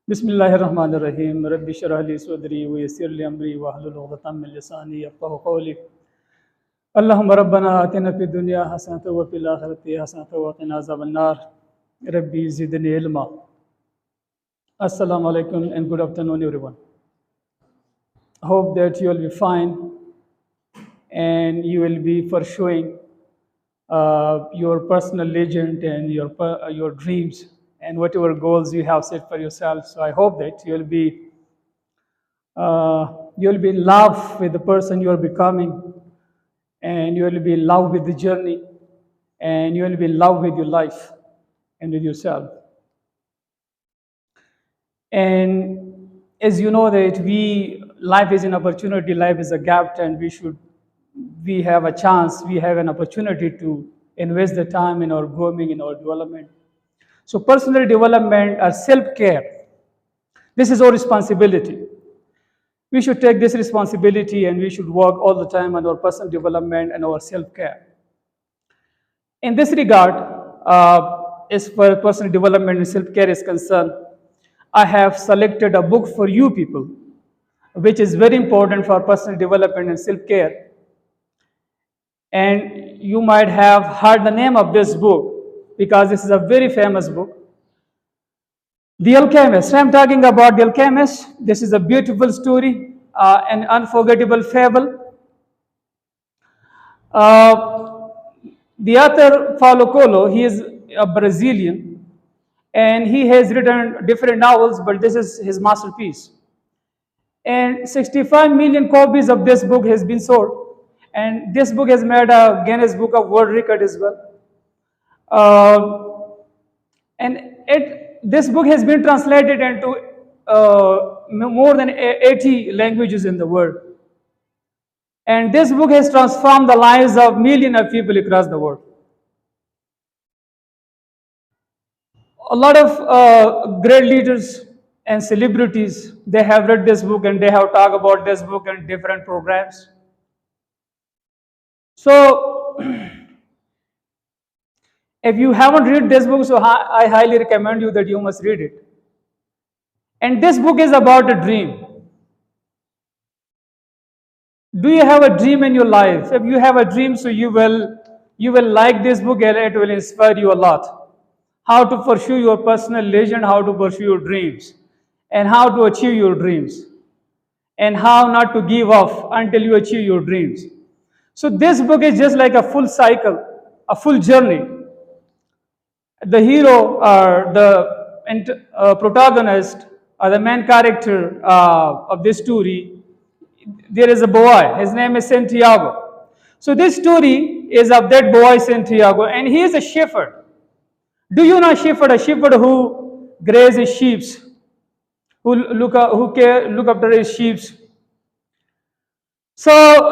बिस्मिल्लाहिर्रहमानिर्रहीम रब्बि इश्रह ली सदरी व यस्सिर ली अमरी वहलुल उक़दतम मिन लिसानी यफ़क़हू क़ौली अल्लाहुम्मा रब्बना आतिना फ़िद दुनिया हसनतन व फ़िल आख़िरति हसनतन व क़िना अज़ाबन्नार रब्बी ज़िदनी इल्मा। Assalamu alaikum and good afternoon everyone. Hope that you will be fine and you will be pursuing your personal legend and your dreams and whatever goals you have set for yourself. So I hope that you'll be in love with the person you are becoming, and you will be in love with the journey, and you will be in love with your life and with yourself. And as you know that life is an opportunity, life is a gift, and we have a chance, we have an opportunity to invest the time in our growing, in our development. So personal development or self-care, this is our responsibility. We should take this responsibility and we should work all the time on our personal development and our self-care. In this regard, as far as personal development and self-care is concerned, I have selected a book for you people, which is very important for personal development and self-care. And you might have heard the name of this book because this is a very famous book. The Alchemist. I'm talking about The Alchemist. This is a beautiful story, an unforgettable fable. The author, Paulo Coelho, he is a Brazilian, and he has written different novels, but this is his masterpiece. And 65 million copies of this book has been sold, and this book has made a Guinness Book of World Record as well. This book has been translated into more than 80 languages in the world. And this book has transformed the lives of millions of people across the world. A lot of great leaders and celebrities, they have read this book and they have talked about this book in different programs. So, if you haven't read this book, so I highly recommend you that you must read it. And this book is about a dream. Do you have a dream in your life? If you have a dream, so you will like this book and it will inspire you a lot. How to pursue your personal legend, how to pursue your dreams, and how to achieve your dreams, and how not to give up until you achieve your dreams. So this book is just like a full cycle, a full journey. The hero or the protagonist or the main character of this story, there is a boy. His name is Santiago. So this story is of that boy Santiago, and he is a shepherd. Do you know a shepherd? A shepherd who grazes sheep, who look after his sheep. So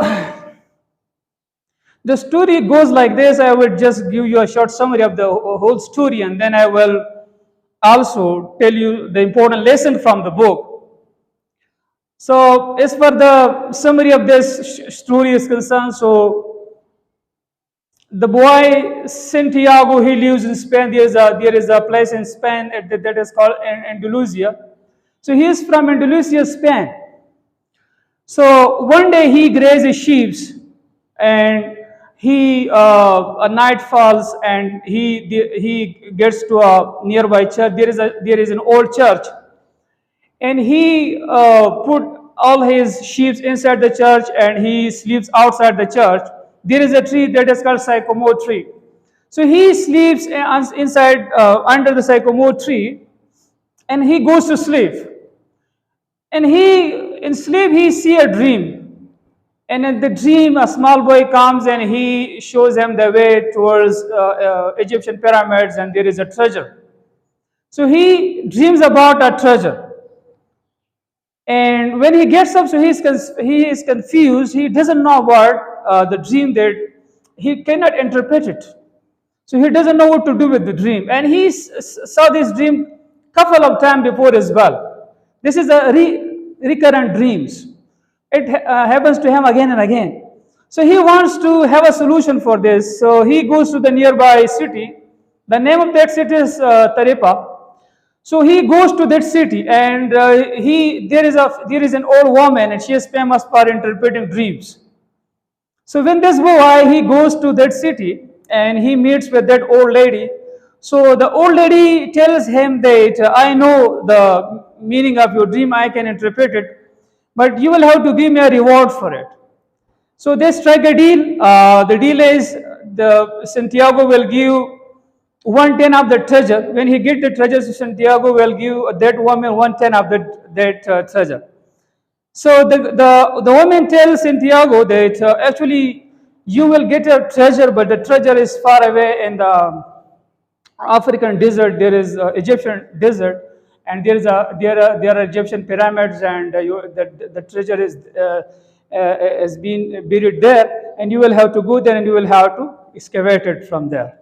the story goes like this. I will just give you a short summary of the whole story, and then I will also tell you the important lesson from the book. So as for the summary of this story is concerned, so the boy Santiago, he lives in Spain. There is a place in Spain that is called Andalusia. So he is from Andalusia, Spain. So one day he grazes sheep, and a night falls, and he gets to a nearby church. There is an old church, and he put all his sheep inside the church, and he sleeps outside the church. There is a tree that is called sycamore tree. So he sleeps inside under the sycamore tree, and he goes to sleep. And in sleep he sees a dream. And in the dream, a small boy comes and he shows him the way towards Egyptian pyramids, and there is a treasure. So he dreams about a treasure. And when he gets up, so he is confused. He doesn't know about the dream, that he cannot interpret it. So he doesn't know what to do with the dream. And he saw this dream couple of times before as well. This is a recurrent dreams. It happens to him again and again. So he wants to have a solution for this. So he goes to the nearby city. The name of that city is Tarrafa. So he goes to that city, and there is an old woman, and she is famous for interpreting dreams. So when this boy he goes to that city and he meets with that old lady, so the old lady tells him that I know the meaning of your dream, I can interpret it, but you will have to give me a reward for it. So they strike a deal. The deal is the Santiago will give 1/10 of the treasure. When he get the treasure, Santiago will give that woman 1/10 of that treasure. So the woman tells Santiago that actually you will get a treasure, but the treasure is far away in the African desert. There is Egyptian desert, and there are Egyptian pyramids, and the treasure is being buried there, and you will have to go there, and you will have to excavate it from there.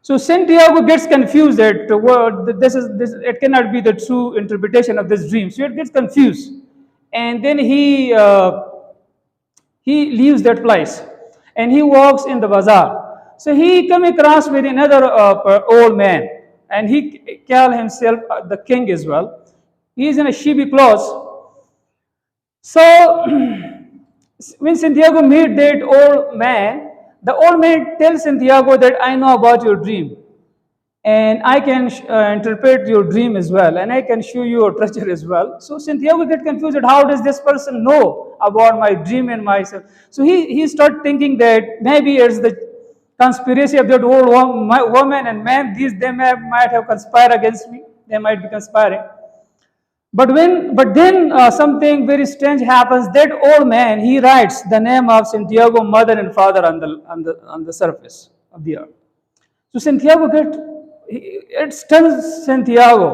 So Santiago gets confused that this it cannot be the true interpretation of this dream. So it gets confused, and then he leaves that place, and he walks in the bazaar. So he come across with another old man, and he call himself the king as well. He is in a shabby clothes. So when Santiago meet that old man, the old man tells Santiago that I know about your dream, and I can interpret your dream as well, and I can show you your treasure as well. So Santiago get confused at how does this person know about my dream and myself. So he start thinking that maybe it's the conspiracy of that old woman and man. Might have conspired against me. They might be conspiring. But then something very strange happens. That old man he writes the name of Santiago mother and father on the surface of the earth. So Santiago it stuns Santiago,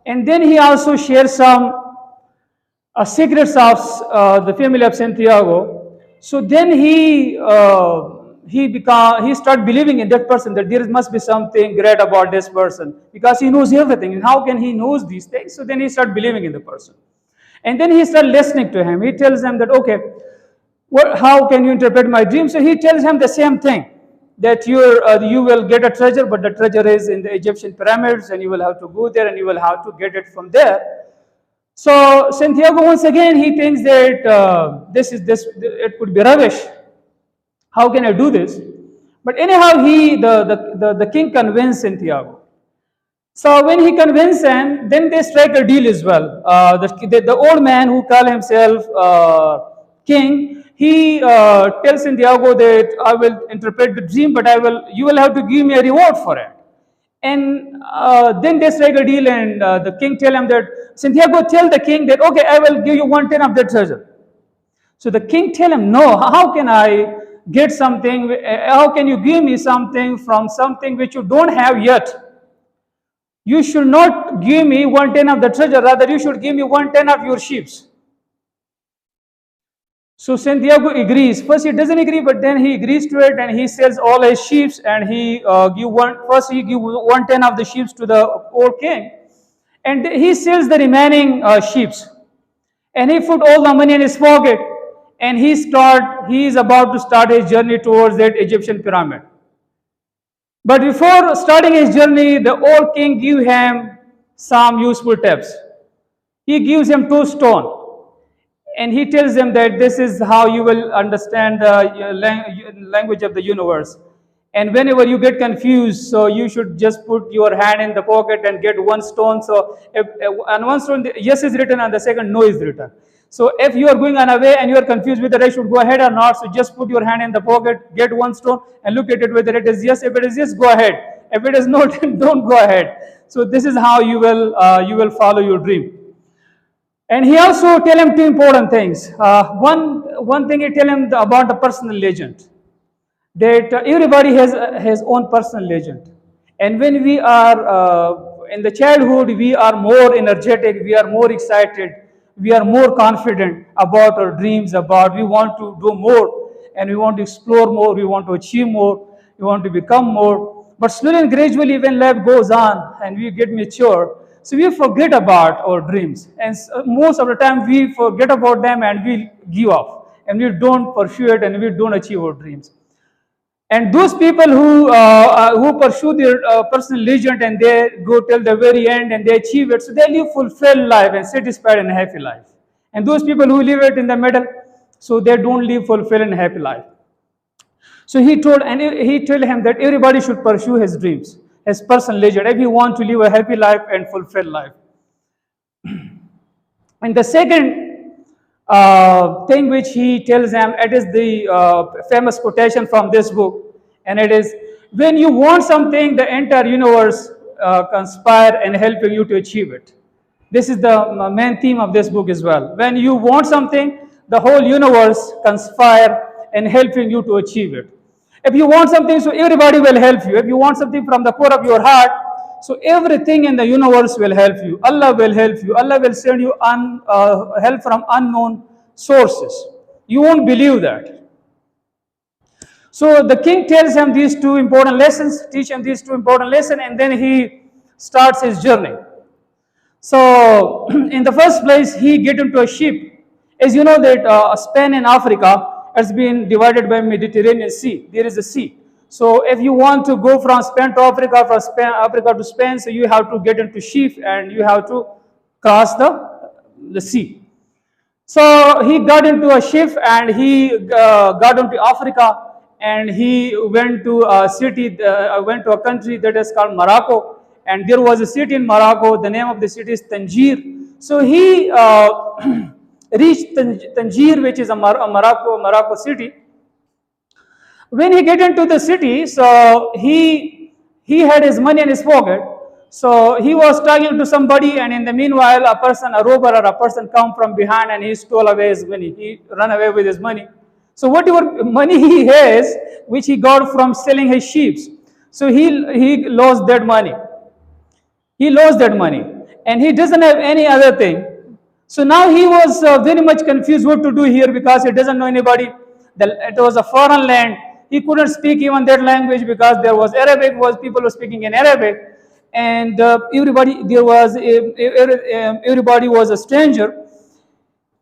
and then he also shares some secrets of the family of Santiago. So then he start believing in that person, that there must be something great about this person because he knows everything. And how can he knows these things? So then he start believing in the person, and then he start listening to him. He tells him that okay, how can you interpret my dream? So he tells him the same thing, that you will get a treasure, but the treasure is in the Egyptian pyramids, and you will have to go there, and you will have to get it from there. So Santiago once again he thinks that this it could be rubbish. How can I do this? But anyhow, the king convinced Santiago. So when he convinced him, then they strike a deal as well. The old man who called himself king, he tells Santiago that I will interpret the dream, but you will have to give me a reward for it. And then they strike a deal, and the king tell him that Santiago tell the king that okay, I will give you 1/10 of the treasure. So the king tell him, no, how can I get something? How can you give me something from something which you don't have yet? You should not give me 1/10 of the treasure, rather you should give me 1/10 of your sheep. So Santiago agrees. First he doesn't agree, but then he agrees to it, and he sells all his sheep, and he give 1/10 of the sheep to the old king, and he sells the remaining sheep, and he put all the money in his pocket, and he is about to start his journey towards that Egyptian pyramid. But before starting his journey, the old king gives him some useful tips. He gives him 2 stones, and he tells him that this is how you will understand the language of the universe. And whenever you get confused, so you should just put your hand in the pocket and get 1 stone. So on 1 stone, yes is written, and the second no is written. So if you are going on a way and you are confused whether I should go ahead or not, so just put your hand in the pocket, get 1 stone, and look at it whether it is yes. If it is yes, go ahead. If it is no, then don't go ahead. So this is how you will follow your dream. And he also tell him 2 important things. One thing he tell him about the personal legend, that everybody has his own personal legend. And when we are in the childhood, we are more energetic, we are more excited, we are more confident about our dreams, we want to do more, and we want to explore more, we want to achieve more, we want to become more. But slowly and gradually, when life goes on and we get mature, so we forget about our dreams, and most of the time we forget about them and we give up, and we don't pursue it, and we don't achieve our dreams. And those people who pursue their personal legend and they go till the very end and they achieve it, so they live fulfilled life and satisfied and happy life. And those people who live it in the middle, so they don't live fulfilled and happy life. So he told him that everybody should pursue his dreams, his personal legend, if you want to live a happy life and fulfilled life. And the second thing which he tells them, it is the famous quotation from this book, and it is, when you want something, the entire universe conspire and helping you to achieve it. This is the main theme of this book as well. When you want something, the whole universe conspire and helping you to achieve it. If you want something, so everybody will help you. If you want something from the core of your heart, so everything in the universe will help you. Allah will help you. Allah will send you help from unknown sources. You won't believe that. So the king tells him these two important lessons, teach him these two important lessons, and then he starts his journey. So in the first place, he get into a ship. As you know that Spain in Africa has been divided by Mediterranean Sea. There is a sea. So if you want to go from Spain to Africa, from Africa to Spain, so you have to get into ship and you have to cross the sea. So he got into a ship and he got into Africa, and he went to a city, went to a country that is called Morroco, and there was a city in Morocco. The name of the city is Tanzeer. So he reached Tanzeer, which is a Morocco city. When he get into the city, so he had his money in his pocket. So he was talking to somebody, and in the meanwhile, a robber or a person come from behind and he stole away his money. He ran away with his money. So whatever money he has, which he got from selling his sheep, so he lost that money. He lost that money, and he doesn't have any other thing. So now he was very much confused what to do here, because he doesn't know anybody. It was a foreign land. He couldn't speak even that language, because there was Arabic, people were speaking in Arabic, and everybody was a stranger,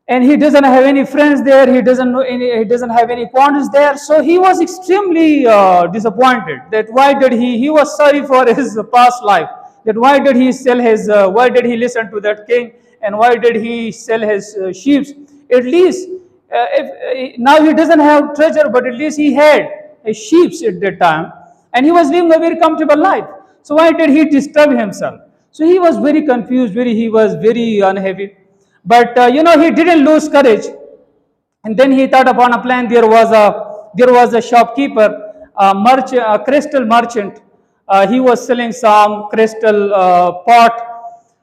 and he doesn't have any friends there. He doesn't have any partners there. So he was extremely disappointed. That why did he was sorry for his past life. That why did he sell his? Why did he listen to that king? And why did he sell his sheep? At least, now he doesn't have treasure, but at least he had his sheep at that time, and he was living a very comfortable life. So why did he disturb himself? So he was very confused. He was very unhappy. But he didn't lose courage, and then he thought upon a plan. There was a shopkeeper, a crystal merchant. He was selling some crystal pot.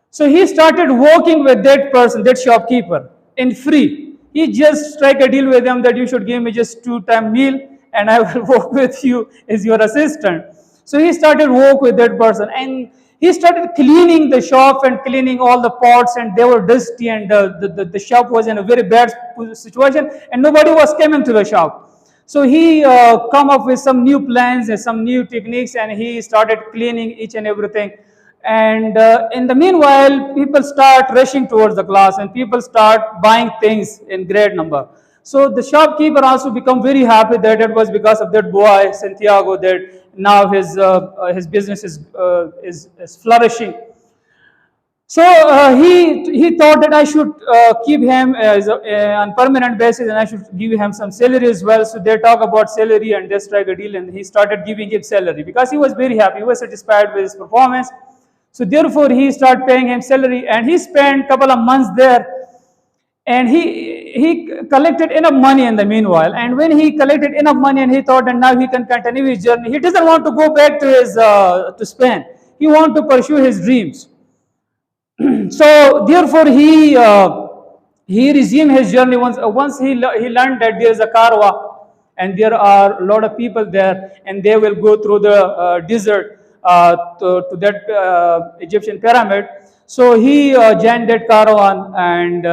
So he started working with that person, that shopkeeper, in free. He just strike a deal with them that you should give me just 2-time meal, and I will work with you as your assistant. So he started work with that person, and he started cleaning the shop and cleaning all the pots, and they were dusty, and the shop was in a very bad situation, and nobody was coming to the shop. So he come up with some new plans and some new techniques, and he started cleaning each and everything. And in the meanwhile, people start rushing towards the class, and people start buying things in great number. So the shopkeeper also become very happy that it was because of that boy Santiago that now his business is flourishing. So he thought that I should keep him on permanent basis, and I should give him some salary as well. So they talk about salary and they strike a deal, and he started giving him salary because he was very happy. He was satisfied with his performance. So therefore he started paying him salary, and he spent a couple of months there, and he collected enough money in the meanwhile. And when he collected enough money, and he thought that now he can continue his journey, he doesn't want to go back to his to Spain. He wants to pursue his dreams. So therefore he resumed his journey. Once he learned that there is a Karwa, and there are a lot of people there, and they will go through the desert to that Egyptian pyramid. So he joined that caravan, and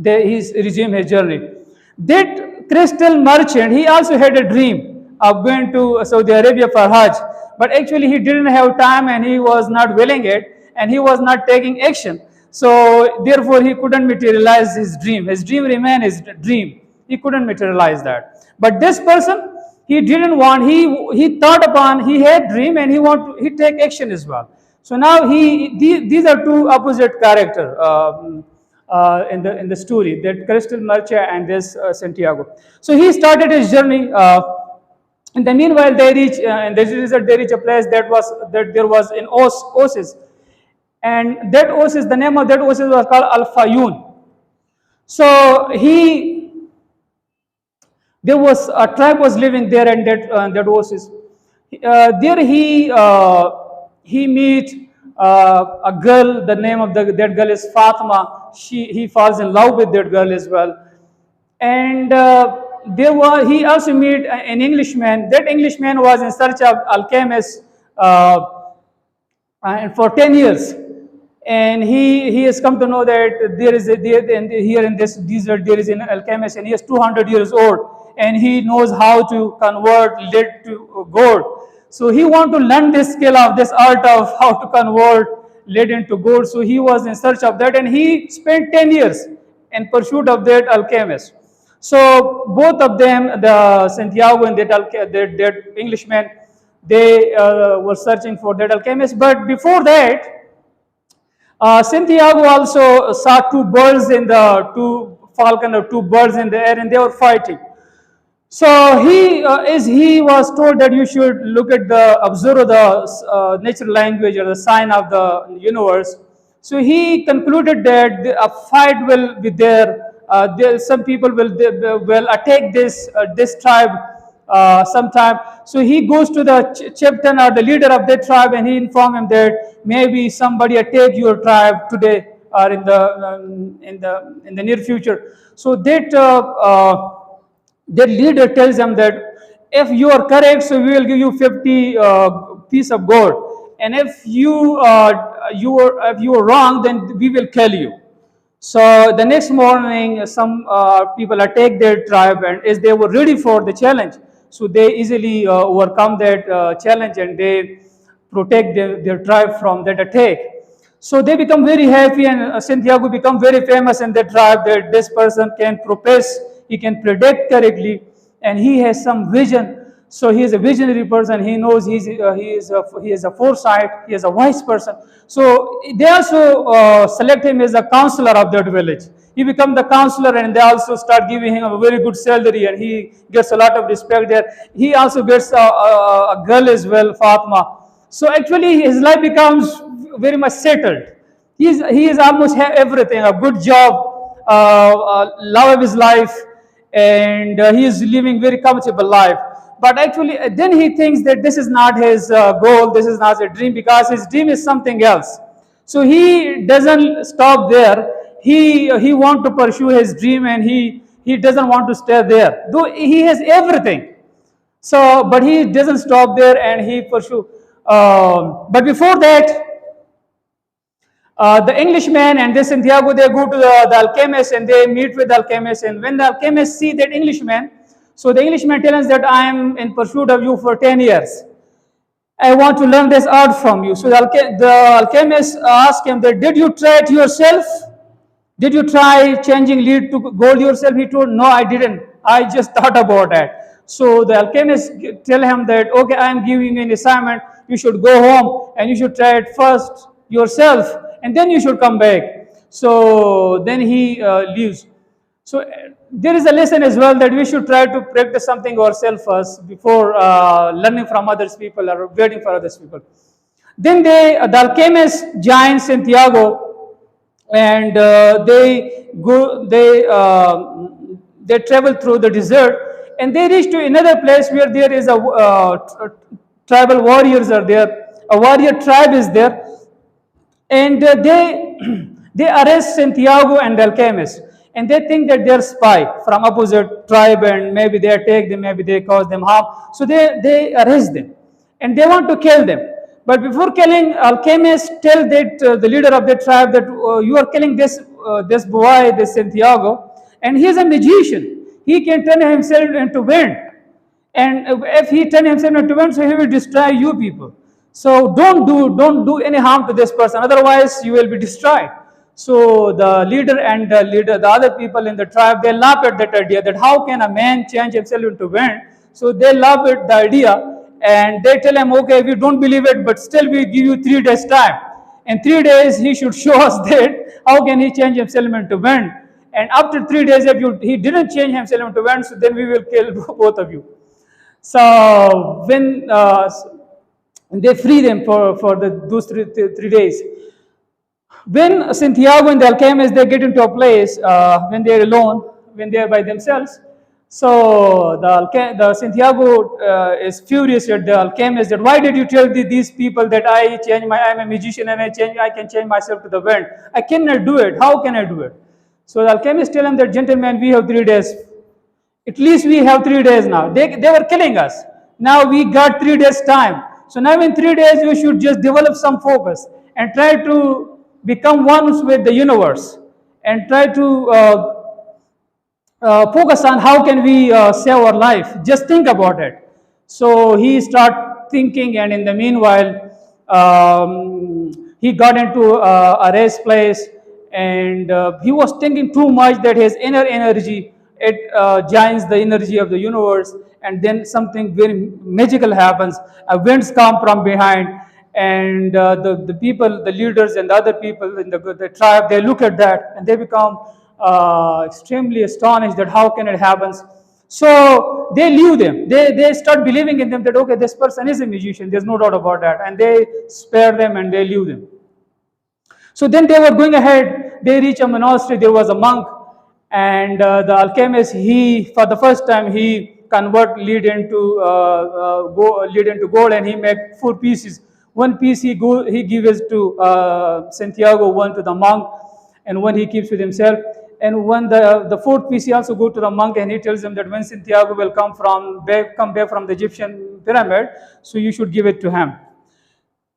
he resumed his journey. That crystal merchant, he also had a dream of going to Saudi Arabia for Hajj, but actually he didn't have time, and he was not willing it, and he was not taking action. So therefore he couldn't materialize his dream. His dream remained his dream. He couldn't materialize that. But this person, he didn't want, he thought upon, he had dream and he take action as well. So now these are two opposite character in the story, that crystal merchant and this Santiago. So he started his journey. In the meanwhile, they reach in the desert. They reach a place that there was an oasis, and that oasis, the name of that oasis was called Al Fayun. So there was a tribe was living there, and that oasis. There he meet a girl. The name of that girl is Fatima. He falls in love with that girl as well, and he also meet an Englishman. That Englishman was in search of alchemists and for 10 years, and he has come to know that here in this desert there is an alchemist, and he is 200 years old, and he knows how to convert lead to gold. So he want to learn this skill of this art of how to convert lead into gold. So he was in search of that, and he spent 10 years in pursuit of that alchemist. So both of them, the Santiago and that Englishman, they were searching for that alchemist. But before that, Santiago also saw two birds in the two birds in the air, and they were fighting. So he was told that you should observe the natural language or the sign of the universe. So he concluded that a fight will be there. Some people will attack this tribe sometime. So he goes to the chieftain or the leader of that tribe, and he informed him that maybe somebody attacked your tribe today or in the near future. So that leader tells them that if you are correct, so we will give you 50 piece of gold, and if you are wrong, then we will kill you. So the next morning, some people attacked their tribe, and as they were ready for the challenge, so they easily overcome that challenge, and they protect their tribe from that attack. So they become very happy, and Santiago become very famous in the tribe that this person can profess, he can predict correctly, and he has some vision. So he is a visionary person. He knows he is a foresight. He is a wise person. So they also select him as a counselor of that village. He becomes the counselor, and they also start giving him a very good salary, and he gets a lot of respect there. He also gets a girl as well, Fatima. So actually, his life becomes very much settled. He is almost everything: a good job, love of his life, and he is living very comfortable life. But actually, then he thinks that this is not his goal, this is not his dream, because his dream is something else. So he doesn't stop there. He wants to pursue his dream, and he doesn't want to stay there. Though he has everything. So, but he doesn't stop there, and he pursue. But before that, the Englishman and the Santiago, they go to the alchemist, and they meet with the alchemist. And when the alchemist see that Englishman, so the Englishman tells that I am in pursuit of you for 10 years. I want to learn this art from you. So the alchemist asked him that, did you try it yourself? Did you try changing lead to gold yourself? He told, no, I didn't. I just thought about it. So the alchemist tell him that, okay, I am giving you an assignment. You should go home and you should try it first yourself, and then you should come back. So then he leaves. So there is a lesson as well that we should try to practice something ourselves first before learning from others people or waiting for others people. Then the alchemist joins Santiago, and they travel through the desert, and they reach to another place where there is a tribal warriors are there. A warrior tribe is there, and they arrest Santiago and the alchemist, and they think that they're spy from opposite tribe, and maybe they attack them, maybe they cause them harm. So they arrest them, and they want to kill them. But before killing, alchemists tell that the leader of the tribe that you are killing this boy, this Santiago, and he is a magician. He can turn himself into wind, and if he turns himself into wind, so he will destroy you people. So don't do any harm to this person, otherwise you will be destroyed. So the leader and the other people in the tribe, they laugh at that idea that how can a man change himself into wind? So they love it, the idea, and they tell him, okay, we don't believe it, but still we give you 3 days time. In 3 days, he should show us that how can he change himself into wind. And after 3 days, if he didn't change himself into wind, so then we will kill both of you. So when they free them for those 3 days. When Santiago and the alchemist, they get into a place when they're alone, when they're by themselves. So the Santiago is furious at the alchemist that why did you tell these people that I'm a magician and I can change myself to the wind. I cannot do it. How can I do it? So the alchemist tell him that gentlemen, we have 3 days. At least we have 3 days now. They were killing us. Now we got 3 days time. So now in 3 days you should just develop some focus and try to become one with the universe and try to focus on how can we save our life. Just think about it. So he start thinking, and in the meanwhile, he got into a race place, and he was thinking too much that his inner energy it joins the energy of the universe, and then something very magical happens. Winds come from behind, and the people, the leaders, and the other people in the tribe, they look at that and they become extremely astonished that how can it happen. So they leave them. They start believing in them that okay, this person is a magician. There's no doubt about that, and they spare them and they leave them. So then they were going ahead. They reach a monastery. There was a monk, and the alchemist. He for the first time he convert lead into gold, and he make 4 pieces. One piece he gives to Santiago, one to the monk, and one he keeps with himself. And when the fourth piece he also go to the monk, and he tells him that when Santiago will come back from the Egyptian pyramid, so you should give it to him.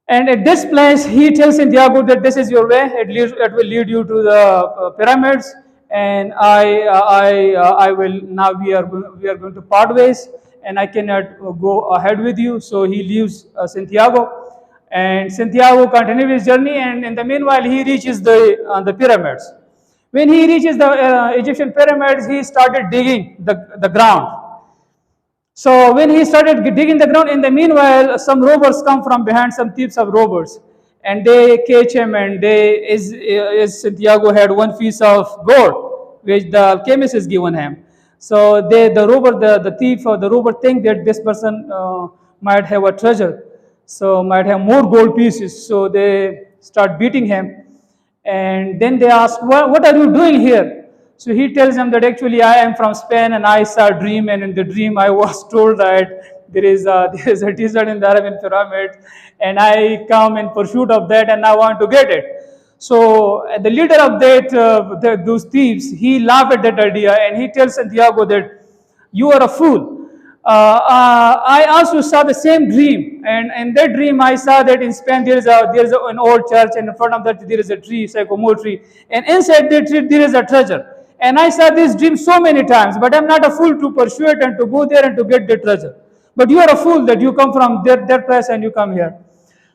And at this place, he tells Santiago that this is your way. It will lead you to the pyramids, and I will now we are going to part ways, and I cannot go ahead with you. So he leaves Santiago, and Santiago continues his journey. And in the meanwhile, he reaches the pyramids. When he reaches the Egyptian pyramids, he started digging the ground. So when he started digging the ground, in the meanwhile, some robbers come from behind, some thieves of robbers, and they catch him. And as Santiago had one piece of gold, which the alchemist has given him. So the thief or the robber think that this person might have a treasure, so might have more gold pieces. So they start beating him, and then they ask, what are you doing here? So he tells them that actually I am from Spain and I saw a dream, and in the dream I was told that there is a desert in the Arabian pyramid, and I come in pursuit of that and I want to get it. So the leader of those thieves, he laughed at that idea, and he tells Santiago that you are a fool. I also saw the same dream, and in that dream I saw that in Spain there is an old church, and in front of that there is a tree, sycamore tree, and inside that tree there is a treasure. And I saw this dream so many times, but I'm not a fool to pursue it and to go there and to get the treasure. But you are a fool that you come from that place and you come here.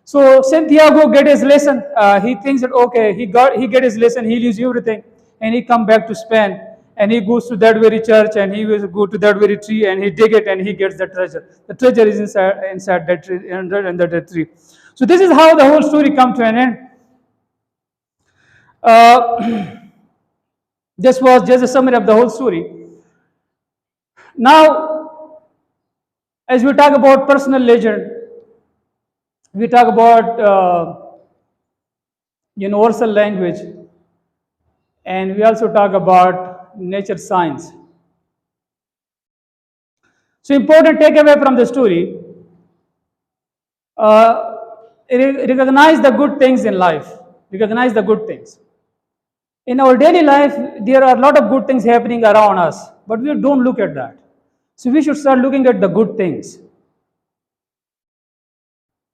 So Santiago get his lesson. He thinks that okay, he get his lesson. He leaves everything, and he come back to Spain, and he goes to that very church, and he will go to that very tree, and he dig it, and he gets the treasure. The treasure is inside that tree, under that tree. So this is how the whole story come to an end. This was just a summary of the whole story. Now, as we talk about personal legend, we talk about universal language, and we also talk about nature science. So important takeaway from the story, recognize the good things in life. Recognize the good things. In our daily life, there are a lot of good things happening around us, but we don't look at that. So we should start looking at the good things.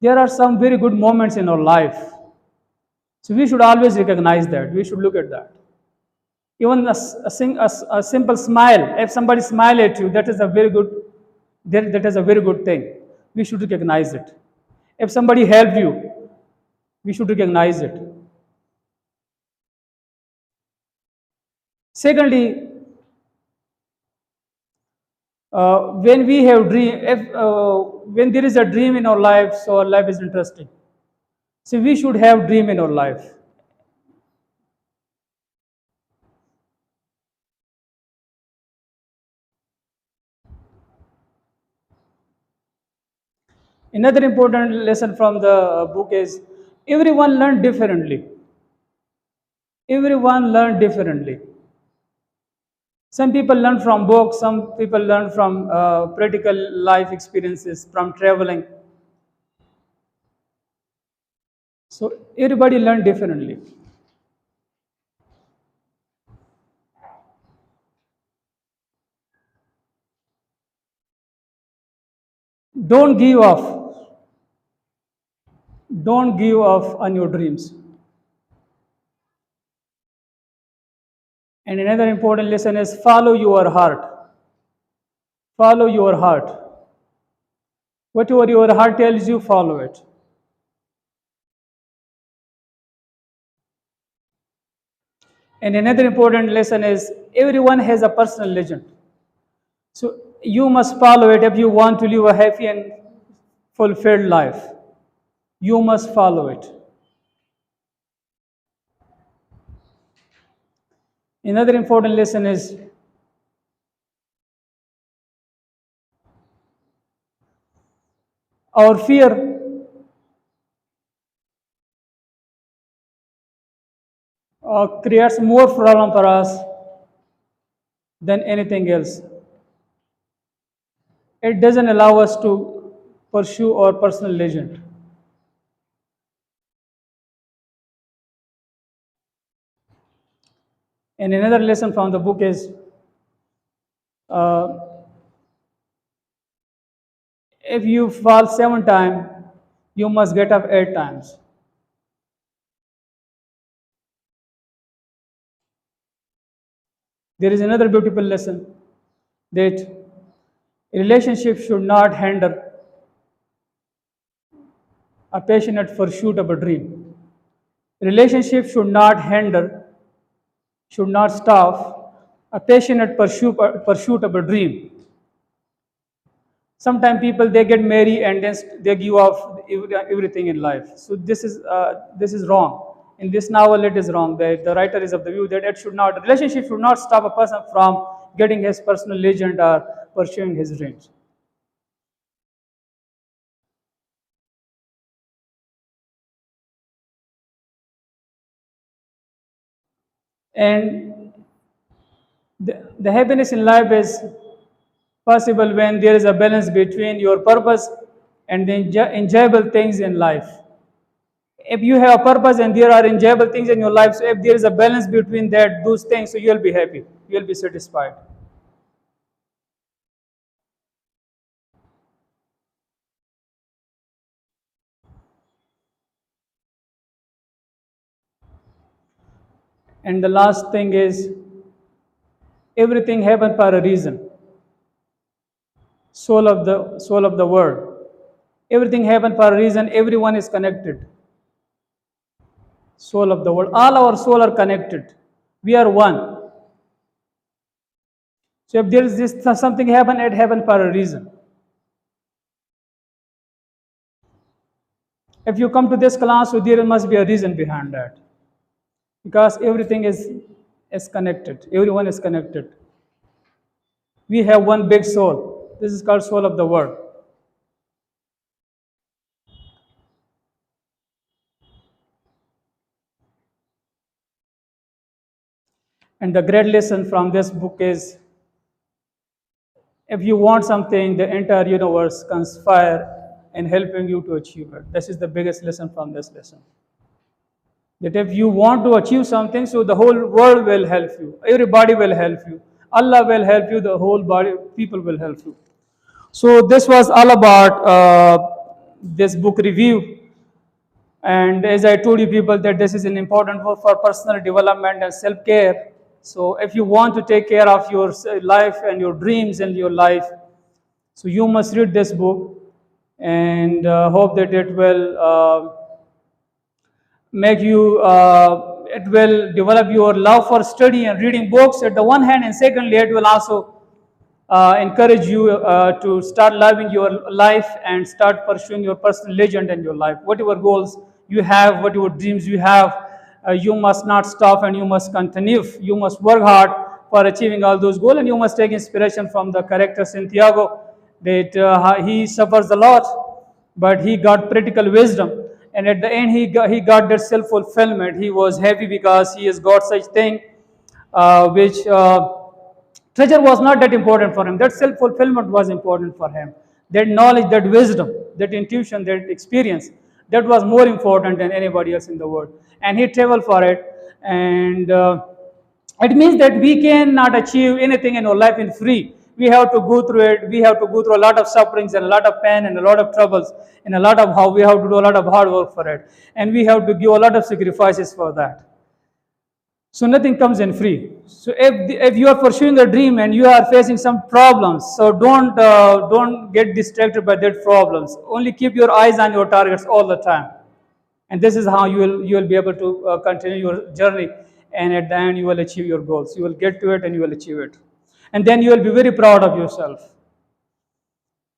There are some very good moments in our life. So we should always recognize that. We should look at that. Even a simple smile, if somebody smiles at you, that is a very good thing. We should recognize it. If somebody helped you, we should recognize it. Secondly, When we have dream, if when there is a dream in our life, so our life is interesting. So we should have dream in our life. Another important lesson from the book is everyone learned differently. Everyone learned differently. Some people learn from books, some people learn from practical life experiences, from traveling. So everybody learned differently. Don't give up. Don't give up on your dreams. And another important lesson is follow your heart. Follow your heart. Whatever your heart tells you, follow it. And another important lesson is everyone has a personal legend. So you must follow it if you want to live a happy and fulfilled life. You must follow it. Another important lesson is our fear creates more problem for us than anything else. It doesn't allow us to pursue our personal legend. And another lesson from the book is uh, if you fall 7 times, you must get up 8 times. There is another beautiful lesson that a relationship should not hinder a passionate pursuit of a dream. Relationship should not hinder, should not stop a passionate pursuit of a dream. Sometimes people they get married and then they give up everything in life. So this is wrong. In this novel, it is wrong. The writer is of the view that it should not relationship should not stop a person from getting his personal legend or pursuing his dreams. And the happiness in life is possible when there is a balance between your purpose and the enjoyable things in life. If you have a purpose and there are enjoyable things in your life, so if there is a balance between those things, so you'll be happy, you'll be satisfied. And the last thing is everything happened for a reason. Soul of the world. Everything happened for a reason. Everyone is connected. Soul of the world. All our soul are connected. We are one. So if there is this something happen, it happened for a reason. If you come to this class, so there must be a reason behind that. Because everything is connected. Everyone is connected. We have one big soul. This is called soul of the world. And the great lesson from this book is if you want something, the entire universe conspire in helping you to achieve it. This is the biggest lesson from this lesson. That if you want to achieve something, so the whole world will help you. Everybody will help you. Allah will help you. The whole body, people will help you. So this was all about this book review. And as I told you people that this is an important work for personal development and self-care. So if you want to take care of your life and your dreams and your life, so you must read this book and hope that it will make you, it will develop your love for study and reading books at the one hand, and secondly, it will also encourage you to start loving your life and start pursuing your personal legend in your life. Whatever goals you have, whatever dreams you have, you must not stop and you must continue. You must work hard for achieving all those goals, and you must take inspiration from the character Santiago, that he suffers a lot, but he got practical wisdom. And at the end, he got that self fulfillment. He was happy because he has got such thing which treasure was not that important for him. That self fulfillment was important for him. That knowledge, that wisdom, that intuition, that experience, that was more important than anybody else in the world. And he traveled for it. And it means that we cannot achieve anything in our life in free. We have to go through it. We have to go through a lot of sufferings and a lot of pain and a lot of troubles and a lot of how we have to do a lot of hard work for it. And we have to give a lot of sacrifices for that. So nothing comes in free. So if you are pursuing a dream and you are facing some problems, so don't get distracted by that problems. Only keep your eyes on your targets all the time, and this is how you will be able to continue your journey. And at the end, you will achieve your goals. You will get to it and you will achieve it, and then you will be very proud of yourself.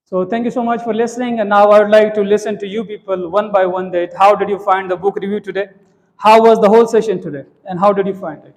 So thank you so much for listening. And now I would like to listen to you people one by one. That how did you find the book review today? How was the whole session today? And how did you find it?